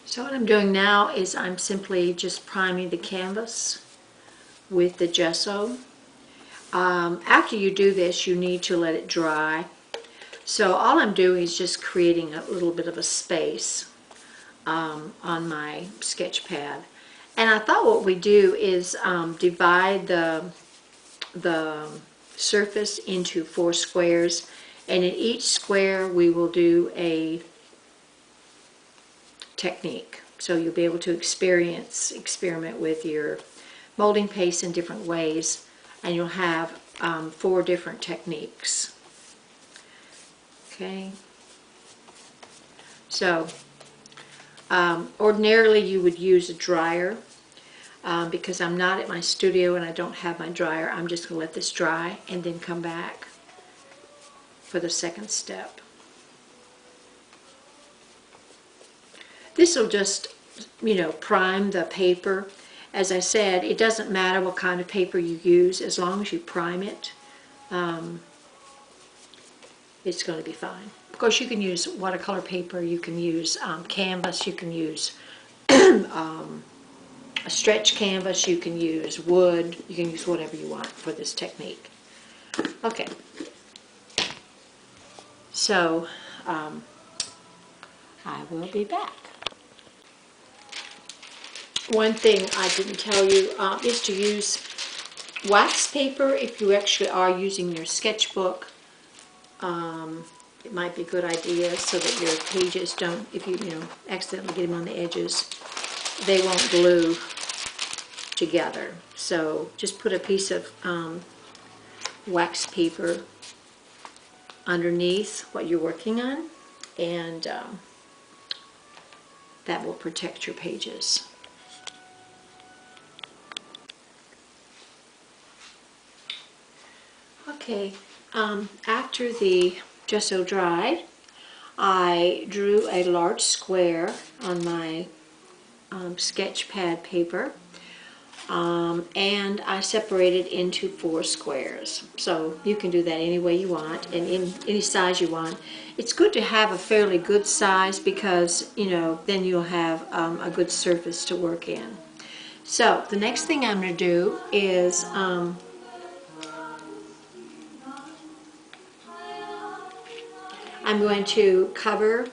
So what I'm doing now is I'm simply just priming the canvas with the gesso. After you do this, you need to let it dry. So all I'm doing is just creating a little bit of a space on my sketch pad. And I thought what we do is divide the surface into 4 squares, and in each square we will do a technique. So you'll be able to experiment with your molding paste in different ways, and you'll have 4 different techniques. Okay. So ordinarily you would use a dryer. Because I'm not at my studio and I don't have my dryer, I'm just going to let this dry and then come back for the second step. This will just, prime the paper. As I said, it doesn't matter what kind of paper you use, as long as you prime it, it's going to be fine. Of course, you can use watercolor paper, you can use canvas, you can use a stretch canvas, you can use wood, you can use whatever you want for this technique. Okay, so I will be back. One thing I didn't tell you is to use wax paper if you actually are using your sketchbook. It might be a good idea so that your pages don't, if you accidentally get them on the edges, they won't glue together. So just put a piece of wax paper underneath what you're working on, and that will protect your pages. Okay, after the gesso dried, I drew a large square on my sketch pad paper, and I separated into 4 squares. So you can do that any way you want and in any size you want. It's good to have a fairly good size because then you'll have a good surface to work in. So the next thing I'm going to do is I'm going to cover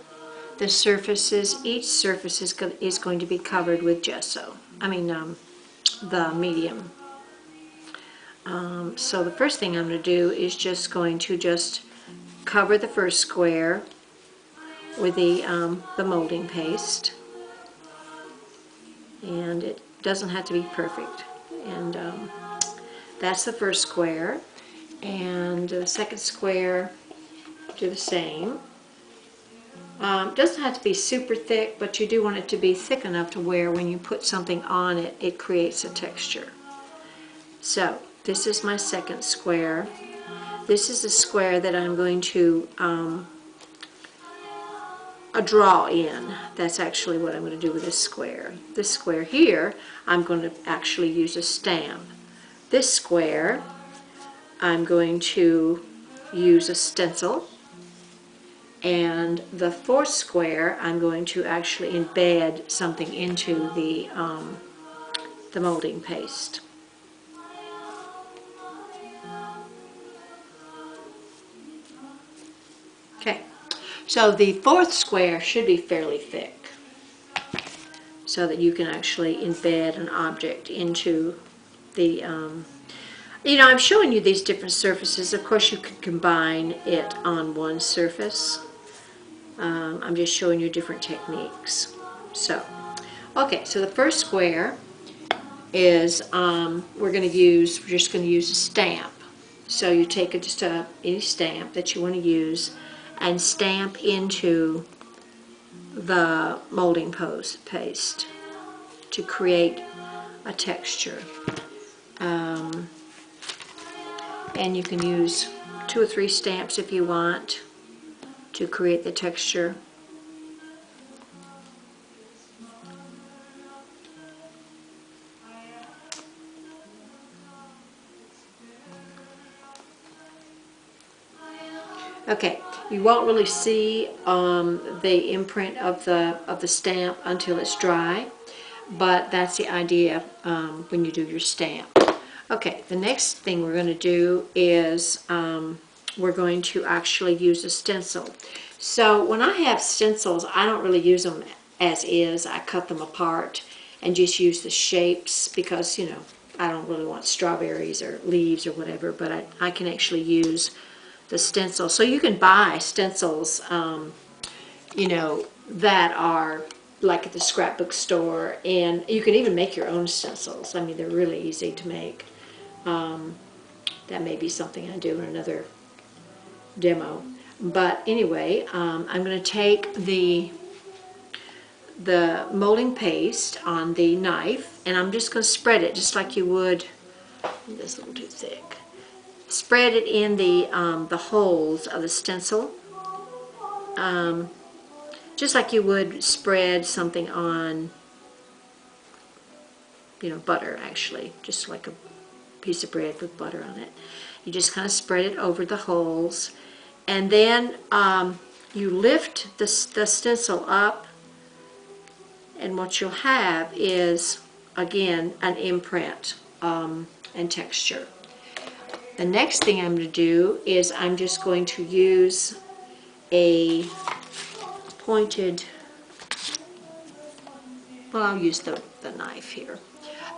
the surfaces. Each surface is going to be covered with gesso. The medium. So the first thing I'm going to do is just cover the first square with the molding paste, and it doesn't have to be perfect. And that's the first square, and the second square, do the same. It doesn't have to be super thick, but you do want it to be thick enough to where when you put something on it, it creates a texture. So this is my second square. This is a square that I'm going to draw in. That's actually what I'm going to do with this square. This square here, I'm going to actually use a stamp. This square, I'm going to use a stencil. And the 4th square, I'm going to actually embed something into the molding paste. Okay, so the 4th square should be fairly thick so that you can actually embed an object into the, I'm showing you these different surfaces. Of course, you could combine it on one surface. I'm just showing you different techniques. So, okay, so the first square is we're just going to use a stamp. So you take any stamp that you want to use and stamp into the molding paste to create a texture. And you can use 2 or 3 stamps if you want to create the texture. Okay, you won't really see the imprint of the stamp until it's dry, but that's the idea when you do your stamp. Okay, the next thing we're going to do is we're going to actually use a stencil. So when I have stencils, I don't really use them as is. I cut them apart and just use the shapes because, you know, I don't really want strawberries or leaves or whatever, but I can actually use the stencil. So you can buy stencils, you know, that are like at the scrapbook store, and you can even make your own stencils. I mean, they're really easy to make. That may be something I do in another demo. But anyway, I'm going to take the molding paste on the knife, and I'm just going to spread it just like you would. This is a little too thick. Spread it in the holes of the stencil, just like you would spread something on, you know, butter actually, just like a piece of bread with butter on it. You just kind of spread it over the holes, and then you lift the stencil up, and what you'll have is, again, an imprint and texture. The next thing I'm going to do is I'm just going to use a pointed, well, I'll use the knife here.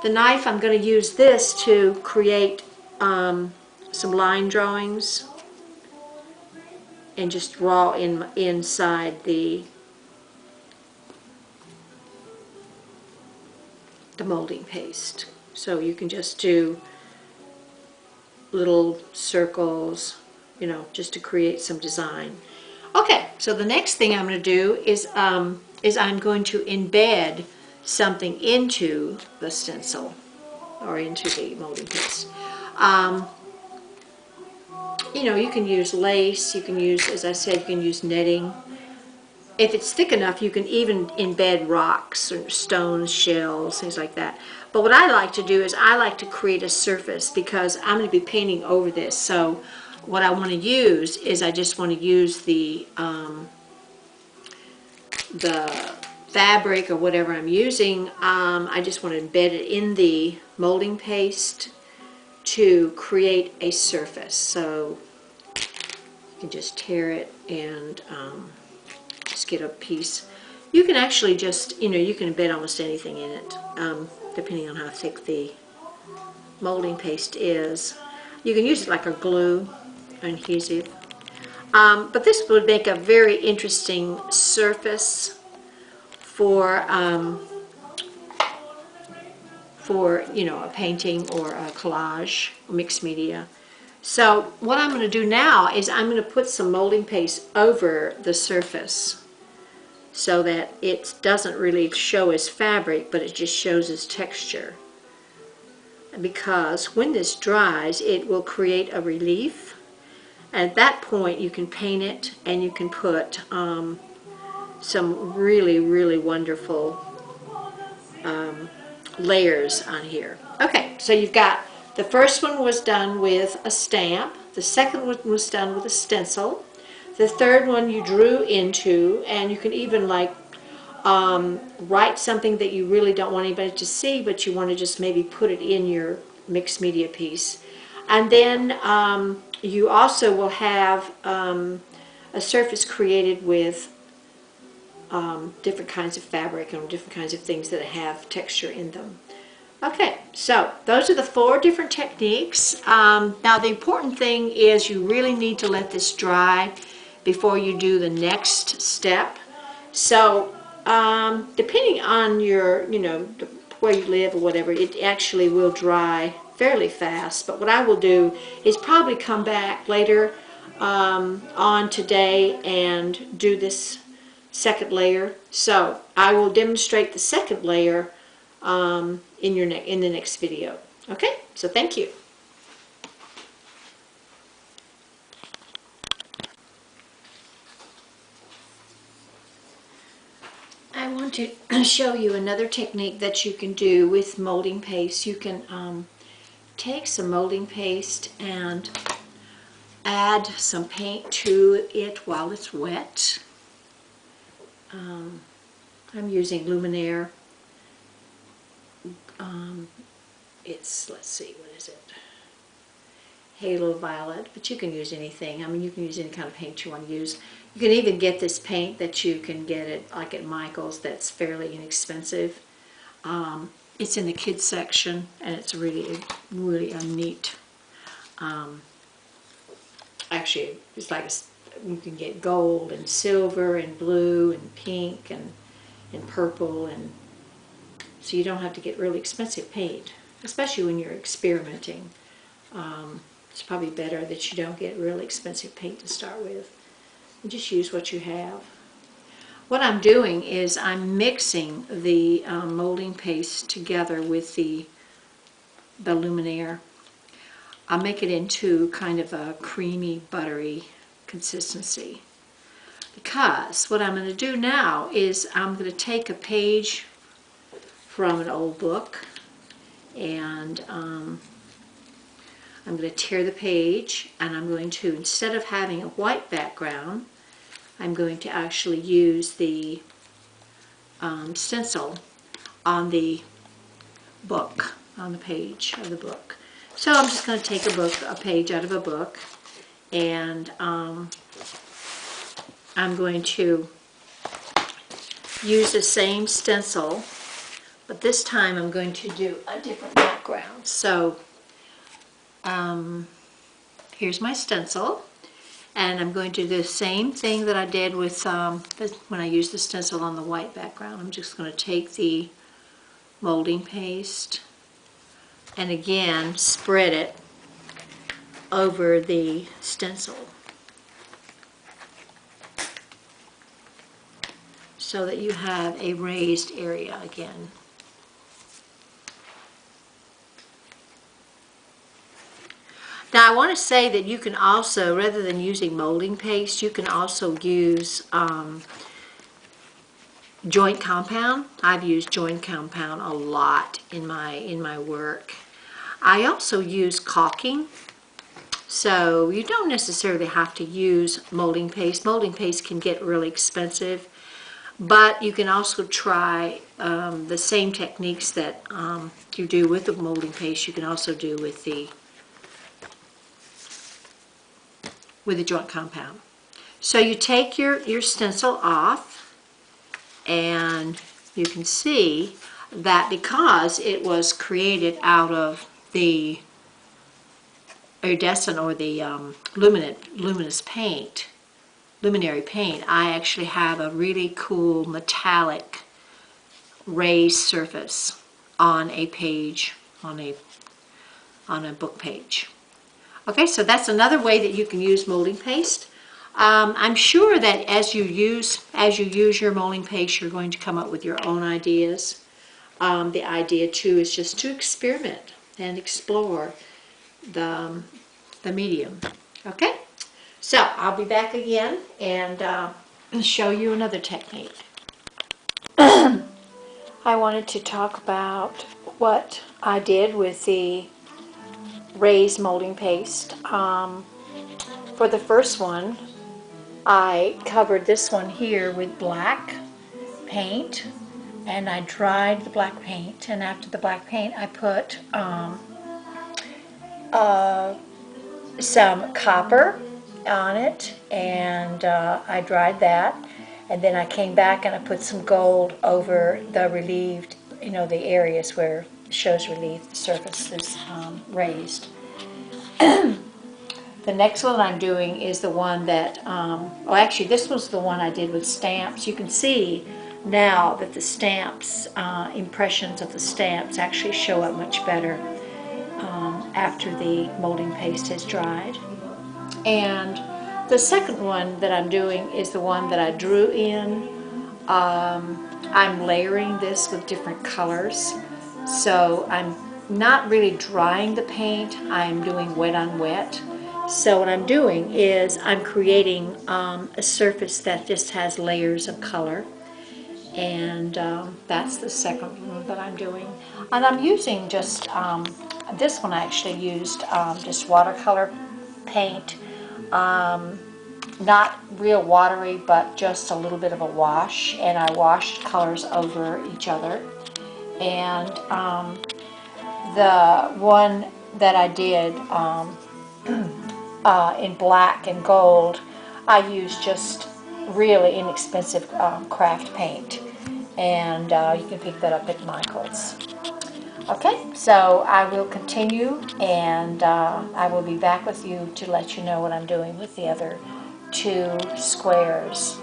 The knife, I'm going to use this to create some line drawings and just draw inside the molding paste. So you can just do little circles, you know, just to create some design. Okay, so the next thing I'm going to do is I'm going to embed something into the stencil or into the molding paste. You know, you can use lace, you can use, as I said, you can use netting. If it's thick enough, you can even embed rocks or stones, shells, things like that. But what I like to do is I like to create a surface because I'm going to be painting over this. So what I want to use is I just want to use the fabric or whatever I'm using. I just want to embed it in the molding paste to create a surface. So you can just tear it and just get a piece. You can actually just, you know, you can embed almost anything in it, depending on how thick the molding paste is. You can use it like a glue, adhesive. But this would make a very interesting surface for you know, a painting or a collage, mixed media. So what I'm going to do now is I'm going to put some molding paste over the surface so that it doesn't really show as fabric, but it just shows as texture. Because when this dries, it will create a relief. And at that point, you can paint it and you can put some really, really wonderful layers on here. Okay, so you've got, the first one was done with a stamp, the second one was done with a stencil, the third one you drew into, and you can even like write something that you really don't want anybody to see, but you want to just maybe put it in your mixed media piece. And then you also will have a surface created with different kinds of fabric and different kinds of things that have texture in them. Okay, so those are the 4 different techniques. Now the important thing is you really need to let this dry before you do the next step. So depending on your, you know, where you live or whatever, it actually will dry fairly fast. But what I will do is probably come back later on today and do this second layer. So I will demonstrate the second layer in the next video. Okay, so thank you. I want to show you another technique that you can do with molding paste. You can take some molding paste and add some paint to it while it's wet. I'm using Luminaire. It's, let's see, what is it? Halo Violet, but you can use anything. I mean, you can use any kind of paint you want to use. You can even get this paint that you can get at Michael's that's fairly inexpensive. It's in the kids section, and it's really a neat. Actually, it's like you can get gold and silver and blue and pink and purple, and so you don't have to get really expensive paint, especially when you're experimenting. It's probably better that you don't get really expensive paint to start with. You just use what you have. What I'm doing is I'm mixing the molding paste together with the Luminaire. I'll make it into kind of a creamy, buttery consistency. Because what I'm going to do now is I'm going to take a page from an old book, and I'm going to tear the page, and I'm going to, instead of having a white background, I'm going to actually use the stencil on the book, on the page of the book. So I'm just going to take a page out of a book, and I'm going to use the same stencil, but this time I'm going to do a different background. So here's my stencil, and I'm going to do the same thing that I did with when I used the stencil on the white background. I'm just going to take the molding paste and again spread it over the stencil so that you have a raised area again. Now I want to say that you can also, rather than using molding paste, you can also use joint compound. I've used joint compound a lot in my work. I also use caulking, so you don't necessarily have to use molding paste. Molding paste can get really expensive, but you can also try the same techniques that you do with the molding paste. You can also do with the joint compound. So you take your stencil off, and you can see that because it was created out of the iridescent or the luminous paint, luminary paint, I actually have a really cool metallic raised surface on a page, on a book page. Okay, so that's another way that you can use molding paste. I'm sure that as you use your molding paste, you're going to come up with your own ideas. The idea too is just to experiment and explore the medium. Okay, so I'll be back again and show you another technique. I wanted to talk about what I did with the raised molding paste. For the first one, I covered this one here with black paint, and I dried the black paint, and after the black paint I put some copper on it, and I dried that, and then I came back and I put some gold over the relieved, the areas where it shows relief, the surface is raised. The next one I'm doing is the one that, actually this was the one I did with stamps. You can see now that the stamps, impressions of the stamps actually show up much better after the molding paste has dried. And the second one that I'm doing is the one that I drew in. I'm layering this with different colors. So I'm not really drying the paint, I'm doing wet on wet. So what I'm doing is I'm creating a surface that just has layers of color, and that's the second one that I'm doing. And I'm using just, this one I actually used just watercolor paint. not real watery, but just a little bit of a wash, and I washed colors over each other. And the one that I did in black and gold, I used just really inexpensive craft paint, and you can pick that up at Michael's. Okay, so I will continue, and I will be back with you to let you know what I'm doing with the other two squares.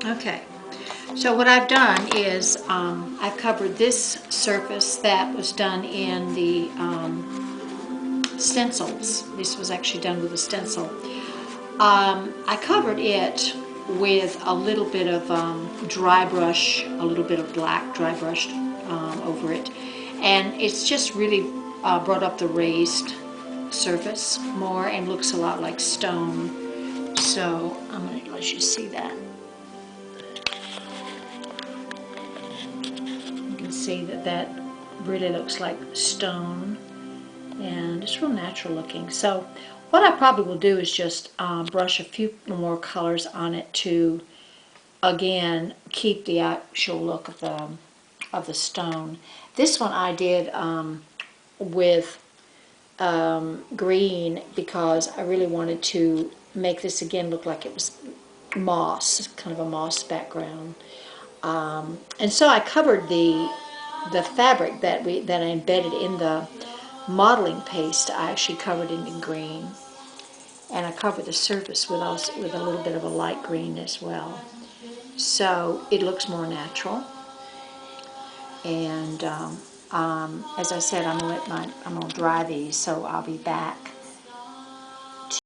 Okay, so what I've done is I've covered this surface that was done in the stencils. This was actually done with a stencil. I covered it with a little bit of dry brush, a little bit of black dry brush over it, and it's just really brought up the raised surface more and looks a lot like stone. So I'm going to let you see that. You can see that that really looks like stone, and it's real natural looking. So what I probably will do is just brush a few more colors on it to, again, keep the actual look of the stone. This one I did with green because I really wanted to make this again look like it was moss, kind of a moss background. And so I covered the fabric that I embedded in the modeling paste. I actually covered it in green, and I covered the surface with a little bit of a light green as well. So it looks more natural. And as I said, I'm gonna dry these, so I'll be back